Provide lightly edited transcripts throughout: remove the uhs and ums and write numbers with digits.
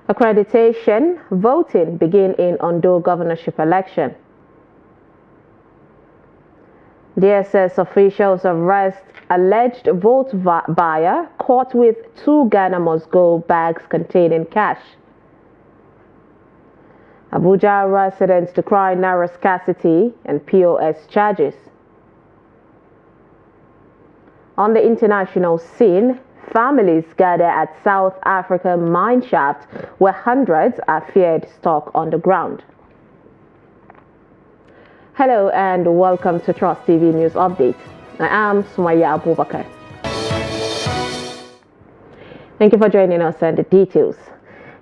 Accreditation voting begin in Ondo governorship election. DSS officials arrest alleged vote buyer caught with 2 Ghana must go bags containing cash. Abuja residents decry naira scarcity and POS charges. On the international scene, families gather at South African mineshaft where hundreds are feared stuck on the ground. Hello and welcome to Trust TV News Update. I am Sumaya Abubakar. Thank you for joining us and the details.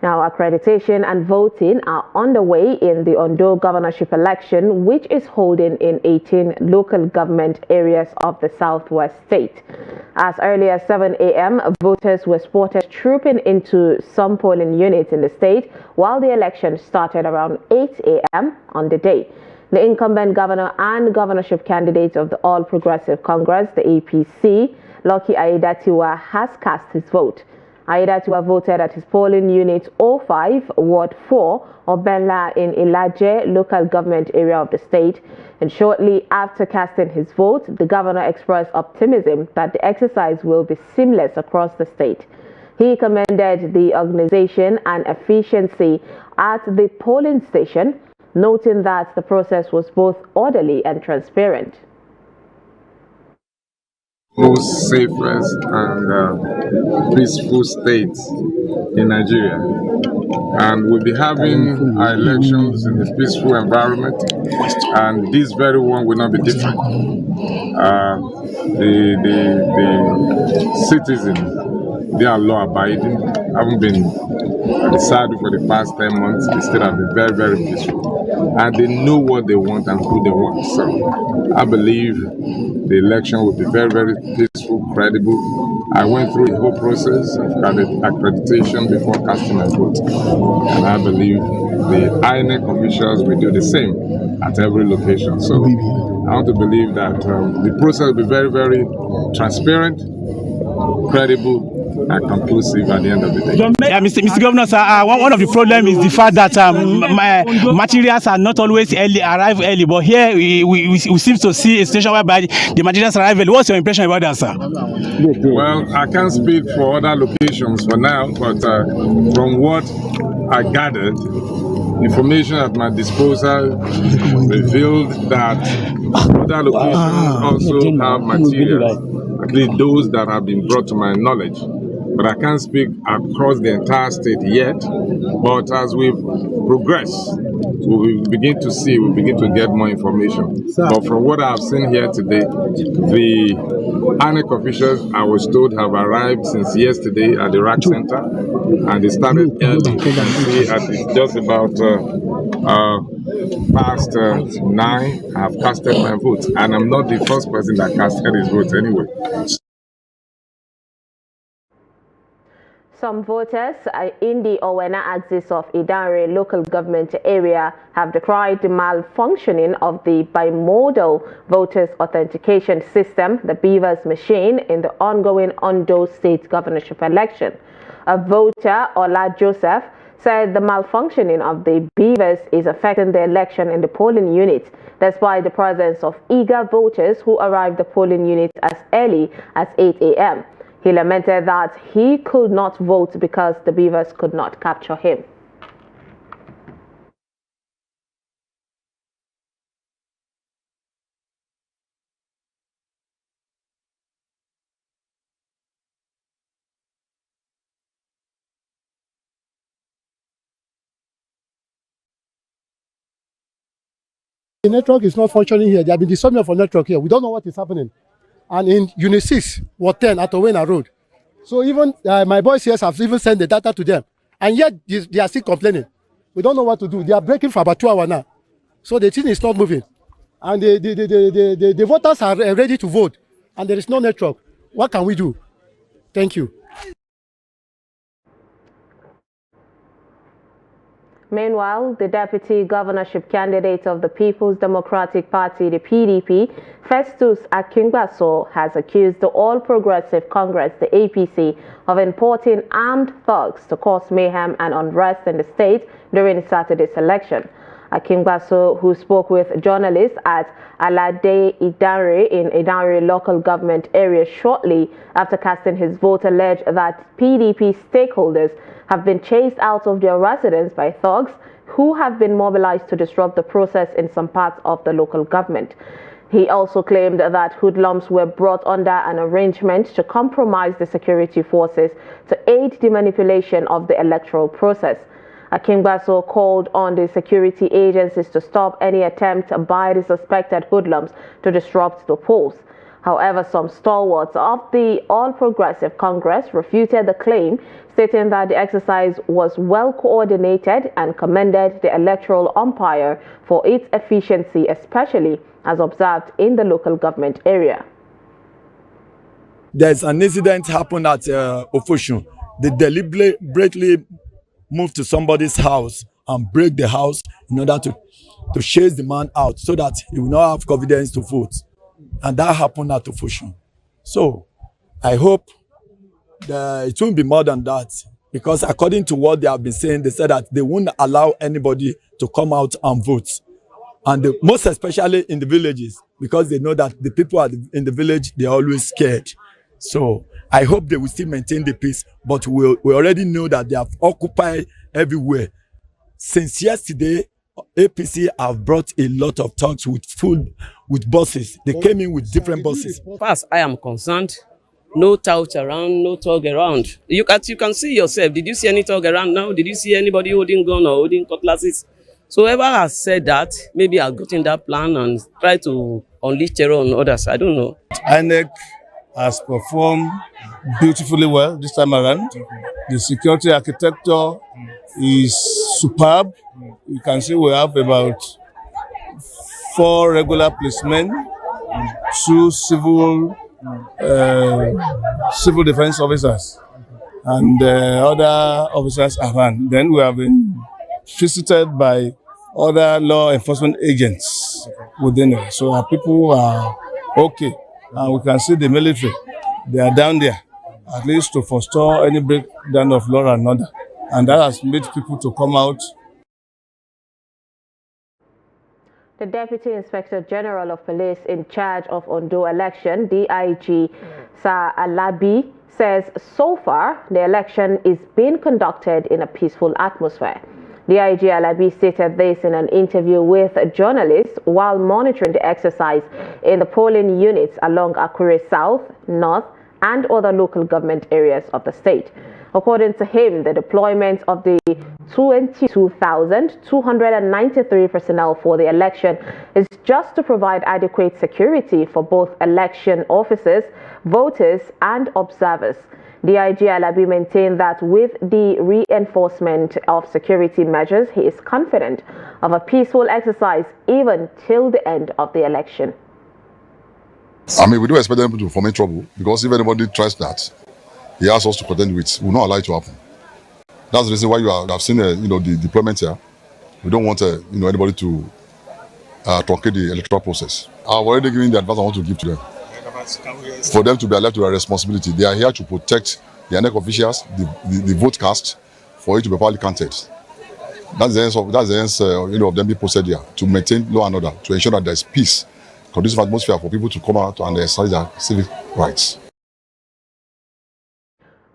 Now, accreditation and voting are underway in the Ondo governorship election, which is holding in 18 local government areas of the southwest state. As early as 7 a.m., voters were spotted trooping into some polling units in the state, while the election started around 8 a.m. on the day. The incumbent governor and governorship candidate of the All Progressive Congress, the APC, Lucky Aiyedatiwa, has cast his vote. Aiyedatiwa voted at his polling unit 05, Ward 4, Obela in Ilaje local government area of the state. And shortly after casting his vote, the governor expressed optimism that the exercise will be seamless across the state. He commended the organization and efficiency at the polling station, noting that the process was both orderly and transparent. Most safest and peaceful state in Nigeria, and we'll be having our elections in a peaceful environment, and this very one will not be different. The citizens, they are law-abiding, haven't been decided for the past 10 months. They still have been very, very peaceful, and they know what they want and who they want. So I believe the election will be very, very peaceful, credible. I went through the whole process of accreditation before casting my vote, and I believe the INEC officials will do the same at every location. So I want to believe that the process will be very, very transparent, credible, and conclusive at the end of the day. Mr. Governor, sir, one of the problems is the fact that materials are not always arrive early, but here we seem to see a situation whereby the materials arrive early. What's your impression about that, sir? Well, I can't speak for other locations for now, but from what I gathered, information at my disposal revealed that other locations also have materials, at least those that have been brought to my knowledge. But I can't speak across the entire state yet. But as we progress, we begin to get more information. But from what I've seen here today, the INEC officials, I was told, have arrived since yesterday at the rack center, and they started early. You can see at just about past 9, I have casted my vote, and I'm not the first person that casted his vote anyway. Some voters in the Owena axis of Idanre local government area have decried the malfunctioning of the bimodal voters authentication system, the Beavers machine, in the ongoing Ondo state governorship election. A voter, Ola Joseph, said the malfunctioning of the Beavers is affecting the election in the polling unit, despite the presence of eager voters who arrived the polling unit as early as 8 a.m. He lamented that he could not vote because the Beavers could not capture him. The network is not functioning here. There have been disturbance for network here. We don't know what is happening. And in Unit 6, Ward 10 at Owena Road. So even my boys here have even sent the data to them. And yet they are still complaining. We don't know what to do. They are breaking for about 2 hours now. So the thing is not moving. And the voters are ready to vote. And there is no network. What can we do? Thank you. Meanwhile, the deputy governorship candidate of the People's Democratic Party, the PDP, Festus Akingbaso, has accused the All Progressive Congress, the APC, of importing armed thugs to cause mayhem and unrest in the state during Saturday's election. Akingbaso, who spoke with journalists at Alade Idare in Idare local government area shortly after casting his vote, alleged that PDP stakeholders have been chased out of their residence by thugs who have been mobilized to disrupt the process in some parts of the local government. He also claimed that hoodlums were brought under an arrangement to compromise the security forces to aid the manipulation of the electoral process. Akingbaso called on the security agencies to stop any attempt by the suspected hoodlums to disrupt the polls. However, some stalwarts of the All Progressive Congress refuted the claim, stating that the exercise was well coordinated and commended the electoral umpire for its efficiency, especially as observed in the local government area. There's an incident happened at Ofushun. They deliberately moved to somebody's house and break the house in order to chase the man out so that he will not have confidence to vote. And that happened at Ofushun. So I hope that it won't be more than that, because according to what they have been saying, they said that they won't allow anybody to come out and vote. And most especially in the villages, because they know that the people in the village, they're always scared. So I hope they will still maintain the peace, but we already know that they have occupied everywhere. Since yesterday, APC have brought a lot of thugs with food, with buses. They came in with different buses. As far as I am concerned, no touch around, no thug around. You can see yourself. Did you see any thug around now? Did you see anybody holding gun or holding cutlasses? So whoever has said that, maybe I've gotten that plan and try to unleash terror on others. I don't know. INEC has performed beautifully well this time around. The security architecture is superb. You can see we have about 4 regular policemen, 2 civil defense officers, and other officers around. Then we have been visited by other law enforcement agents within it. So our people are okay. And we can see the military. They are down there, at least to forestall any breakdown of law and order. And that has made people to come out. The Deputy Inspector General of Police in charge of Ondo election, DIG Sir Alabi, says so far the election is being conducted in a peaceful atmosphere. DIG Alabi stated this in an interview with journalists while monitoring the exercise in the polling units along Akure South, North, and other local government areas of the state. According to him, the deployment of the 22,293 personnel for the election is just to provide adequate security for both election officers, voters, and observers. DIG Alabi maintained that with the reinforcement of security measures, he is confident of a peaceful exercise even till the end of the election. I mean, we don't expect them to form any trouble, because if anybody tries that, he asks us to contend with, we will not allow it to happen. That's the reason why you have seen, the deployment here. We don't want, anybody to truncate the electoral process. I've already given the advice I want to give to them. For them to be alert to their responsibility. They are here to protect the INEC officials, the vote cast, for it to be properly counted. That's the essence of them being posted here, to maintain law and order, to ensure that there is peace, conducive atmosphere for people to come out and exercise their civic rights.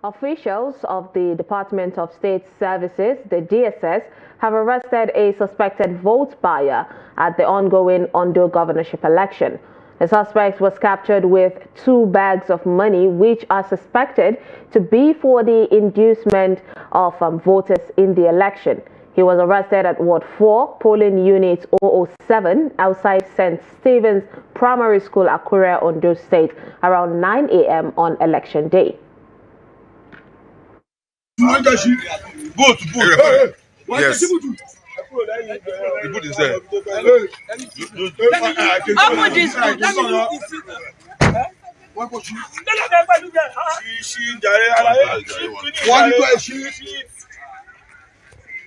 Officials of the Department of State Services, the DSS, have arrested a suspected vote buyer at the ongoing Ondo governorship election. The suspect was captured with 2 bags of money, which are suspected to be for the inducement of voters in the election. He was arrested at Ward 4, polling unit 007, outside St. Stephen's Primary School, Akure, Ondo State, around 9 a.m. on election day. Yes. The boot is there.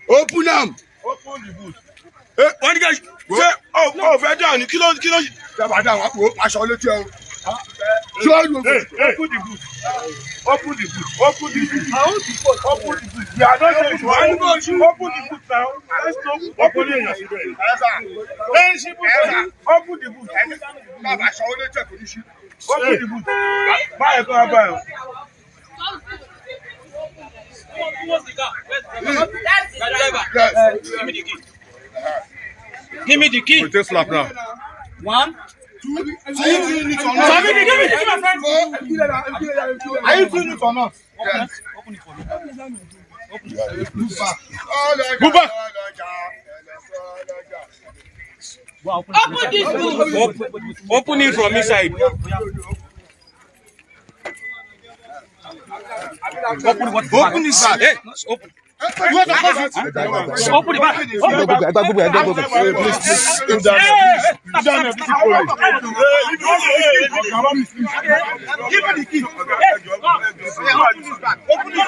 Open them. Open the boot. Wọ́n ní ká ṣe ọ̀fẹ́ dáhùn ní kí ló dábàá dáhùn àpò aṣọ létí ẹ o. Open the boot. Open the boot. Open the boot. Open the boot. We are not saying you want to go. Open the boot now. Let's go. Open the boot. Open the boot. Bàbá aṣọ létí ẹ kò ní ṣí. Open the boot. Báyọ̀ kọ́ báyọ̀. What's the car? Give me the key. Give me the key. We take slap now. 1, 2, 3. Are you doing it or not? Are you doing it or not? Yes. Open it for me. Open it. Move back. Move back. Open this boot. Open it from inside. Open this back. Hey, open. You want to close it? Open the back. Give me the key. Open the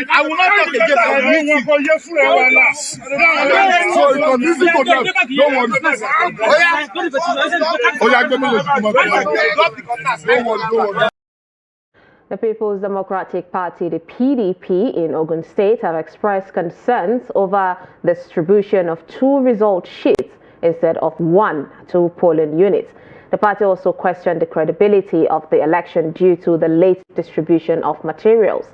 I will not talk again. The People's Democratic Party, the PDP in Ogun State, have expressed concerns over the distribution of 2 result sheets instead of 1 to polling units. The party also questioned the credibility of the election due to the late distribution of materials.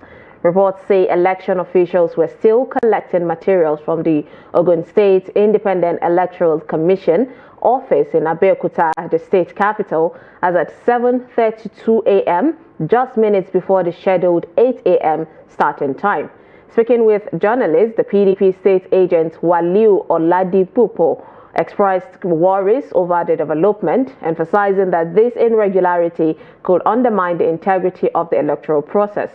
Reports say election officials were still collecting materials from the Ogun State Independent Electoral Commission office in Abeokuta, the state capital, as at 7:32 a.m., just minutes before the scheduled 8 a.m. starting time. Speaking with journalists, the PDP state agent Waliu Oladipupo expressed worries over the development, emphasizing that this irregularity could undermine the integrity of the electoral process.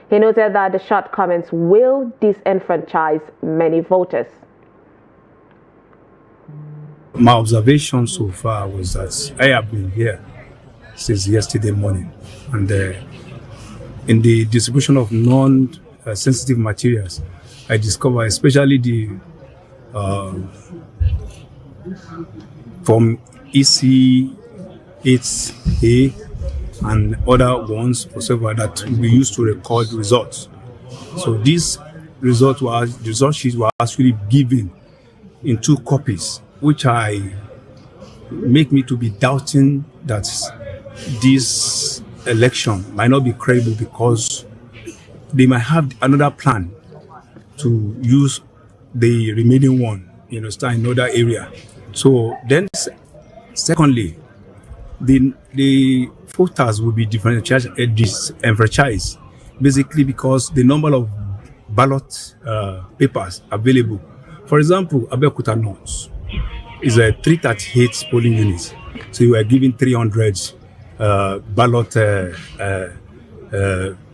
He noted that the shortcomings will disenfranchise many voters. My observation so far was that I have been here since yesterday morning, and in the distribution of non-sensitive materials, I discovered especially the from EC8A and other ones whatsoever that we used to record results. So these result sheets were actually given in 2 copies, which make me to be doubting that this election might not be credible because they might have another plan to use the remaining one, start in another area. So then, secondly, the voters will be disenfranchised, basically because the number of ballot papers available. For example, Abeokuta North is a 338 polling units, so you are given 300 ballot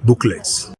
booklets.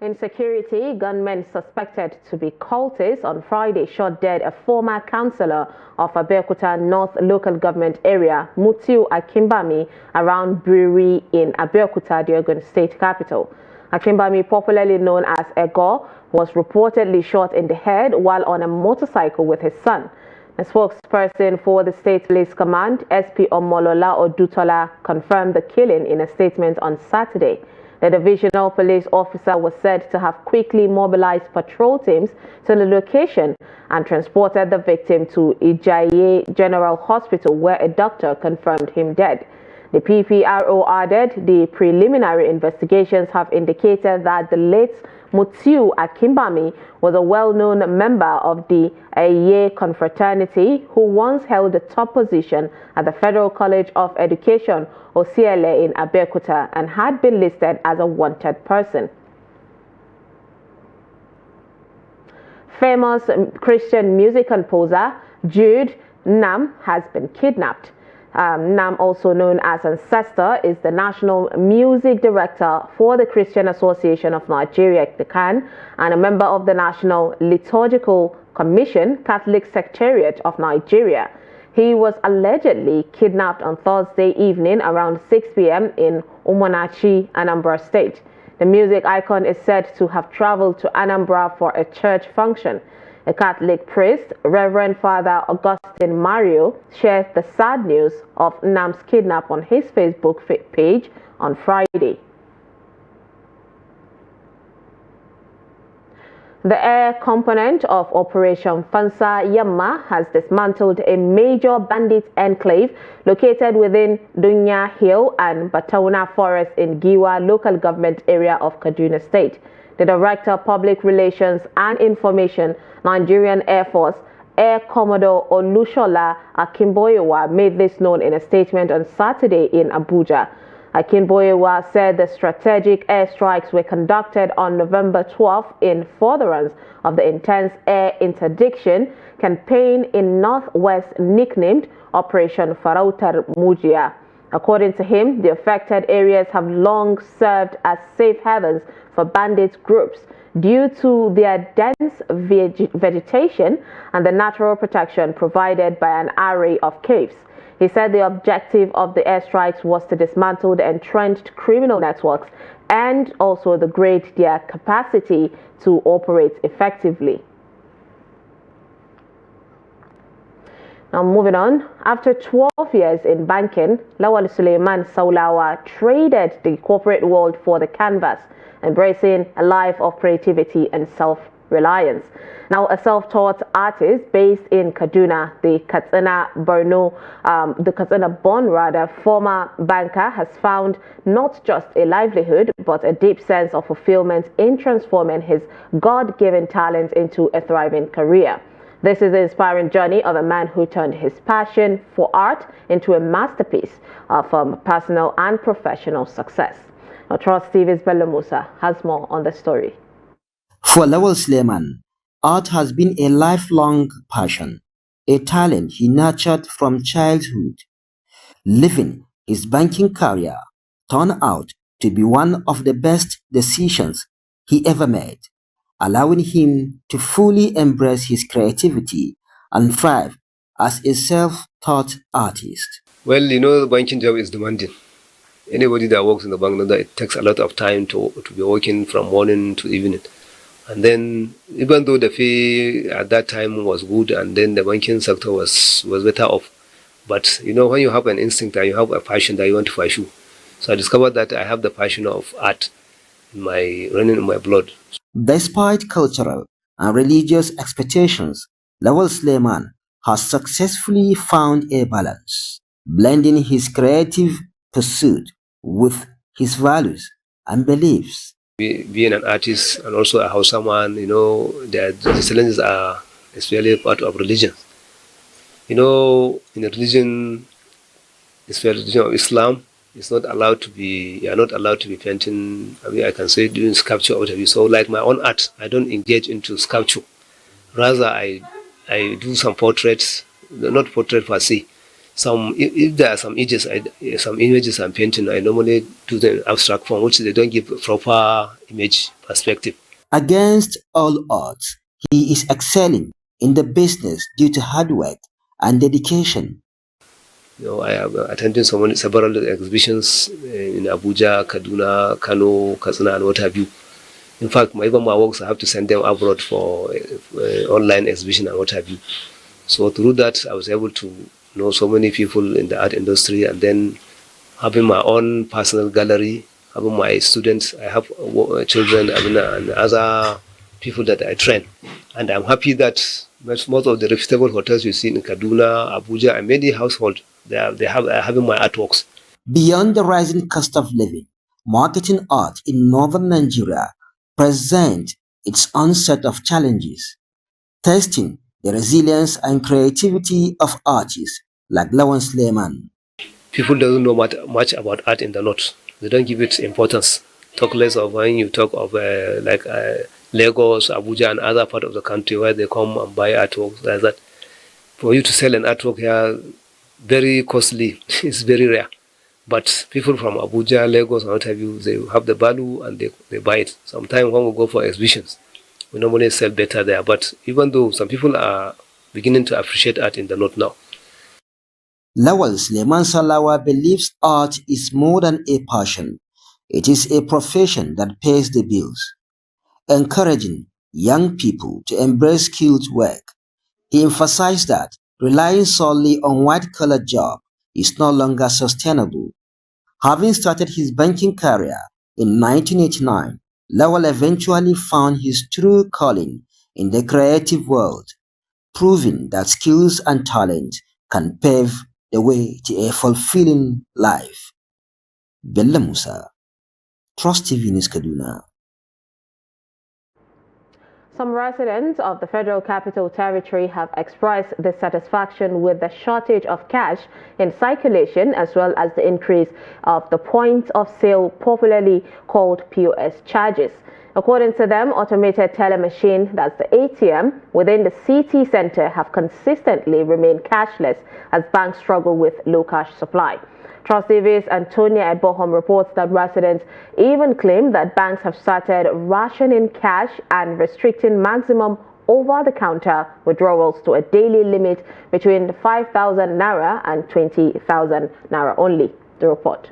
Insecurity, gunmen suspected to be cultists on Friday shot dead a former councillor of Abeokuta North local government area, Mutiu Akimbami, around Brewery in Abeokuta, the Ogun State capital. Akimbami, popularly known as Ego, was reportedly shot in the head while on a motorcycle with his son. A spokesperson for the State Police Command, SP Omolola Odutola, confirmed the killing in a statement on Saturday. The divisional police officer was said to have quickly mobilized patrol teams to the location and transported the victim to Ijaye General Hospital, where a doctor confirmed him dead. The PPRO added the preliminary investigations have indicated that the late Mutiu Akimbami was a well-known member of the Eye confraternity who once held the top position at the Federal College of Education, or CLA, in Abeokuta and had been listed as a wanted person. Famous Christian music composer Jude Nam has been kidnapped. Nam, also known as Ancestor, is the National Music Director for the Christian Association of Nigeria, the CAN, and a member of the National Liturgical Commission, Catholic Secretariat of Nigeria. He was allegedly kidnapped on Thursday evening around 6 p.m. in Umunachi, Anambra State. The music icon is said to have traveled to Anambra for a church function. A Catholic priest, Reverend Father Augustine Mario, shared the sad news of Nnam's kidnap on his Facebook page on Friday. The air component of Operation Fansa Yamma has dismantled a major bandit enclave located within Dunya Hill and Batauna Forest in Giwa local government area of Kaduna State. The Director of Public Relations and Information, Nigerian Air Force, Air Commodore Olushola Akinboyewa, made this known in a statement on Saturday in Abuja. Akinboyewa said the strategic airstrikes were conducted on November 12 in furtherance of the intense air interdiction campaign in Northwest nicknamed Operation Farautar Mujia. According to him, the affected areas have long served as safe havens for bandit groups due to their dense vegetation and the natural protection provided by an array of caves. He said the objective of the airstrikes was to dismantle the entrenched criminal networks and also degrade their capacity to operate effectively. Now moving on, after 12 years in banking, Lawal Suleiman Saulawa traded the corporate world for the canvas, embracing a life of creativity and self-reliance. Now, a self-taught artist based in Kaduna, the Katsina-born former banker has found not just a livelihood, but a deep sense of fulfillment in transforming his God-given talent into a thriving career. This is the inspiring journey of a man who turned his passion for art into a masterpiece of personal and professional success. Now, Trust TV's Bello Musa has more on the story. For Lawal Suleiman, art has been a lifelong passion, a talent he nurtured from childhood. Living his banking career turned out to be one of the best decisions he ever made, allowing him to fully embrace his creativity and thrive as a self-taught artist. Well, you know, the banking job is demanding. Anybody that works in the bank knows that it takes a lot of time to be working from morning to evening. And then, even though the fee at that time was good, and then the banking sector was better off, but you know, when you have an instinct and you have a passion that you want to pursue, so I discovered that I have the passion of art running in my blood. Despite cultural and religious expectations, Lawal Suleiman has successfully found a balance, blending his creative pursuit with his values and beliefs. Being an artist and also a Hausaman, you know, the challenges are especially part of religion. You know, in the religion, especially the religion of Islam, it's not allowed to be, you are not allowed to be painting, I mean, I can say doing sculpture or whatever. So like my own art, I don't engage into sculpture. Rather, I do some portraits, not portrait per se. If there are some images I'm painting, I normally do them in abstract form, which they don't give a proper image perspective. Against all odds, he is excelling in the business due to hard work and dedication. You know, I have attended several exhibitions in Abuja, Kaduna, Kano, Katsina, and what have you. In fact, even my works, I have to send them abroad for online exhibition and what have you. So through that, I was able to know so many people in the art industry, and then having my own personal gallery, having my students, I have children, I mean, and other people that I train. And I'm happy that most of the reputable hotels you see in Kaduna, Abuja, and many households, they are having my artworks. Beyond the rising cost of living, marketing art in northern Nigeria presents its own set of challenges, testing the resilience and creativity of artists like Lawal Suleiman. People don't know much about art in the north. They don't give it importance. Talk less of when you talk of Lagos, Abuja, and other part of the country where they come and buy artworks like that. For you to sell an artwork here, very costly. It's very rare. But people from Abuja, Lagos, and what have you, they have the value and they buy it. Sometimes when we go for exhibitions, we normally sell better there. But even though some people are beginning to appreciate art in the north now, Lawal Suleiman Salawa believes art is more than a passion. It is a profession that pays the bills. Encouraging young people to embrace skilled work, he emphasized that relying solely on white-collar jobs is no longer sustainable. Having started his banking career in 1989, Lawal eventually found his true calling in the creative world, proving that skills and talent can pave the way to a fulfilling life. Bella Musa, Trust TV News Kaduna. Some residents of the Federal Capital Territory have expressed dissatisfaction with the shortage of cash in circulation as well as the increase of the point of sale, popularly called POS charges. According to them, automated teller machine, that's the ATM, within the city center have consistently remained cashless as banks struggle with low cash supply. Trust TV's Antonia Ebohom reports that residents even claim that banks have started rationing cash and restricting maximum over-the-counter withdrawals to a daily limit between 5,000 naira and 20,000 naira only. The report.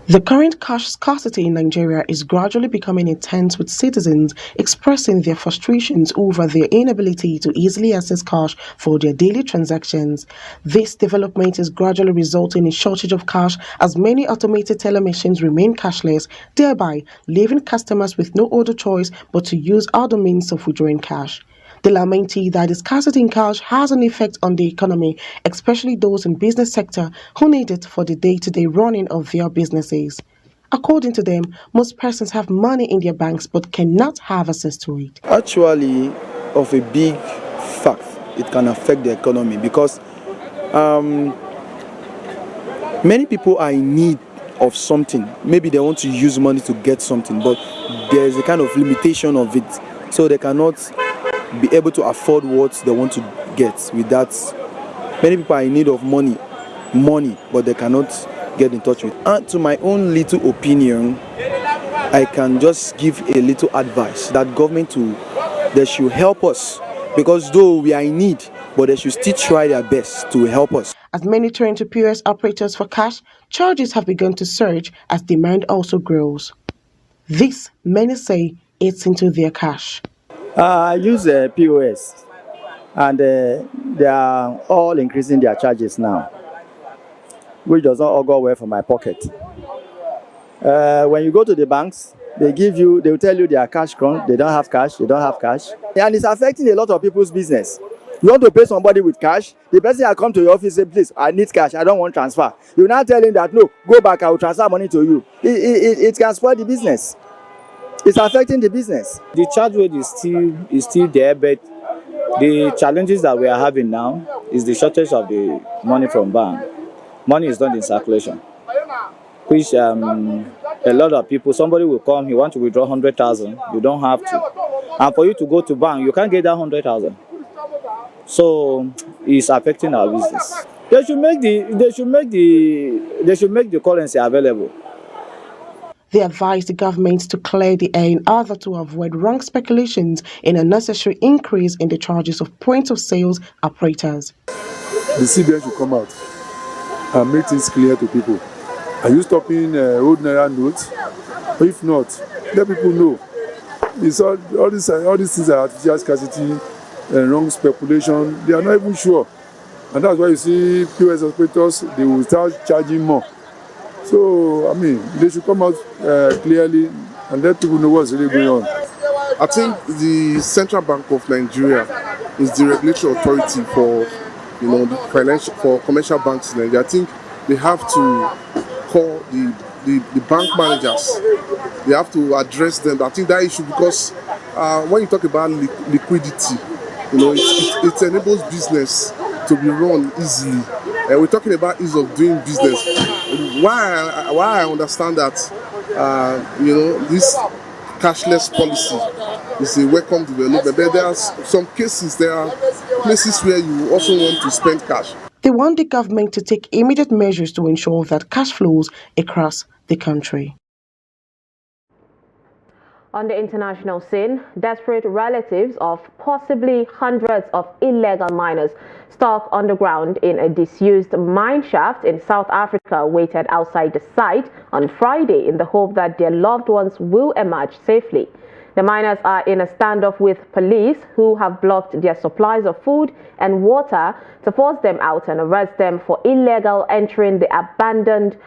The current cash scarcity in Nigeria is gradually becoming intense, with citizens expressing their frustrations over their inability to easily access cash for their daily transactions. This development is gradually resulting in shortage of cash as many automated teller machines remain cashless, thereby leaving customers with no other choice but to use other means of withdrawing cash. They lamented that the scarcity in cash has an effect on the economy, especially those in business sector who need it for the day-to-day running of their businesses. According to them, most persons have money in their banks but cannot have access to it. Actually, of a big fact, it can affect the economy because many people are in need of something. Maybe they want to use money to get something, but there is a kind of limitation of it, so they cannot be able to afford what they want to get with that. Many people are in need of money, but they cannot get in touch with. And to my own little opinion, I can just give a little advice that government they should help us, because though we are in need, but they should still try their best to help us. As many turn to POS operators for cash, charges have begun to surge as demand also grows. This, many say, eats into their cash. I use POS, and they are all increasing their charges now, which does not all go well for my pocket. When you go to the banks, they will tell you they are cash crunch, they don't have cash, and it's affecting a lot of people's business. You want to pay somebody with cash, the person will come to your office and say, please, I need cash, I don't want transfer. You now tell him that, no, go back, I will transfer money to you. It can spoil the business. It's affecting the business. The charge rate is still there, but the challenges that we are having now is the shortage of the money from bank. Money is not in circulation, which a lot of people, somebody will come, he wants to withdraw 100,000, you don't have to. And for you to go to bank, you can't get that 100,000. So it's affecting our business. They should make the currency available. They advise the government to clear the air in order to avoid wrong speculations in a necessary increase in the charges of point of sales operators. The CBN should come out and make things clear to people. Are you stopping old Naira notes? Or if not, let people know. It's all these things are artificial scarcity and wrong speculation. They are not even sure. And that's why you see POS operators, they will start charging more. So, I mean, they should come out clearly and let people know what's really going on. I think the Central Bank of Nigeria is the regulatory authority for, for commercial banks in Nigeria. I think they have to call the bank managers. They have to address them. I think that issue, because when you talk about liquidity, it enables business to be run easily. We're talking about ease of doing business. Why I understand that, this cashless policy is a welcome development. But there are some cases, there are places where you also want to spend cash. They want the government to take immediate measures to ensure that cash flows across the country. On the international scene, desperate relatives of possibly hundreds of illegal miners stuck underground in a disused mine shaft in South Africa waited outside the site on Friday in the hope that their loved ones will emerge safely. The miners are in a standoff with police who have blocked their supplies of food and water to force them out and arrest them for illegal entering the abandoned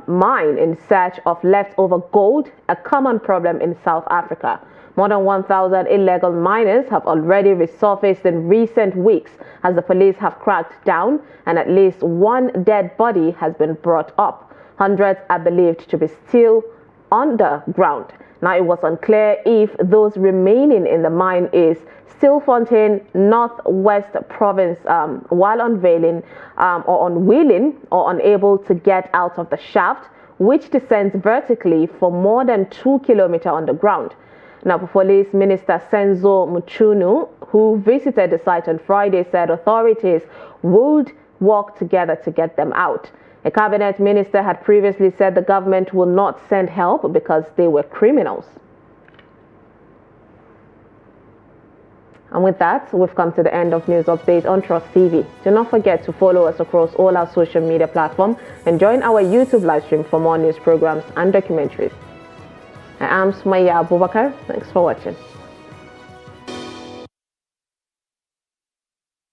mine in search of leftover gold, a common problem in South Africa. More than 1,000 illegal miners have already resurfaced in recent weeks as the police have cracked down, and at least one dead body has been brought up. Hundreds are believed to be still underground. Now, it was unclear if those remaining in the mine is Stilfontein, Northwest Province, while unwilling or unable to get out of the shaft, which descends vertically for more than 2 kilometers underground. Now, Police Minister Senzo Muchunu, who visited the site on Friday, said authorities would work together to get them out. A cabinet minister had previously said the government will not send help because they were criminals. And with that, we've come to the end of News Update on Trust TV. Do not forget to follow us across all our social media platforms and join our YouTube live stream for more news programs and documentaries. I am Sumaya Abubakar. Thanks for watching.